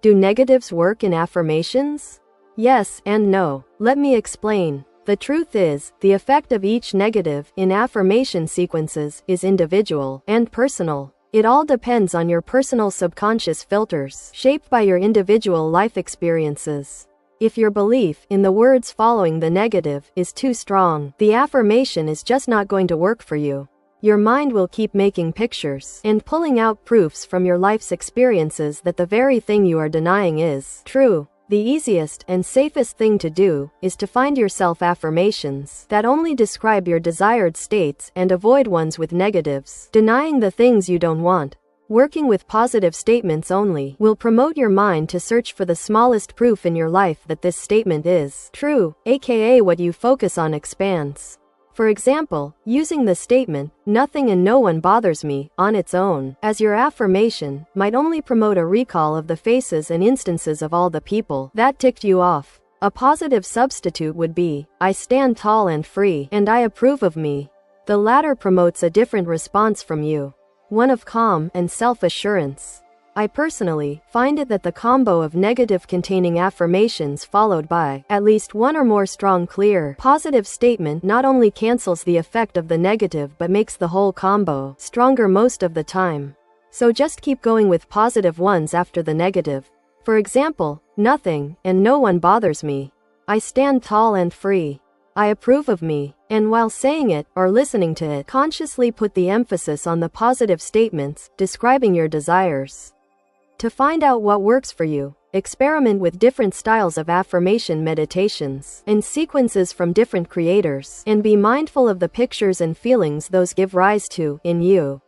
Do negatives work in affirmations? Yes and no. Let me explain. The truth is, the effect of each negative in affirmation sequences is individual and personal. It all depends on your personal subconscious filters, shaped by your individual life experiences. If your belief in the words following the negative is too strong, the affirmation is just not going to work for you. Your mind will keep making pictures and pulling out proofs from your life's experiences that the very thing you are denying is true. The easiest and safest thing to do is to find yourself affirmations that only describe your desired states and avoid ones with negatives, denying the things you don't want. Working with positive statements only will promote your mind to search for the smallest proof in your life that this statement is true, aka what you focus on expands. For example, using the statement, "Nothing and no one bothers me," on its own, as your affirmation, might only promote a recall of the faces and instances of all the people that ticked you off. A positive substitute would be, "I stand tall and free, and I approve of me." The latter promotes a different response from you, one of calm and self-assurance. I personally find it that the combo of negative containing affirmations followed by at least one or more strong, clear, positive statement not only cancels the effect of the negative but makes the whole combo stronger most of the time. So just keep going with positive ones after the negative. For example, "Nothing and no one bothers me. I stand tall and free. I approve of me." And while saying it or listening to it, consciously put the emphasis on the positive statements describing your desires. To find out what works for you, experiment with different styles of affirmation meditations and sequences from different creators, and be mindful of the pictures and feelings those give rise to in you.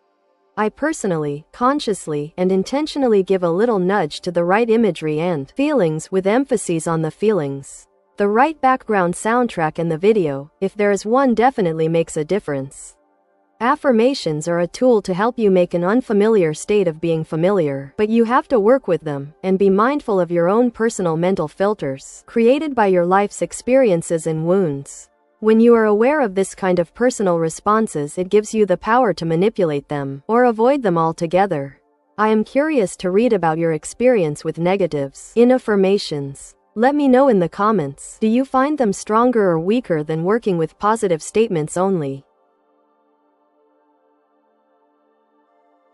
I personally, consciously, and intentionally give a little nudge to the right imagery and feelings with emphases on the feelings. The right background soundtrack and the video, if there is one, definitely makes a difference. Affirmations are a tool to help you make an unfamiliar state of being familiar, but you have to work with them and be mindful of your own personal mental filters created by your life's experiences and wounds. When you are aware of this kind of personal responses, it gives you the power to manipulate them or avoid them altogether. I am curious to read about your experience with negatives in affirmations. Let me know in the comments. Do you find them stronger or weaker than working with positive statements only?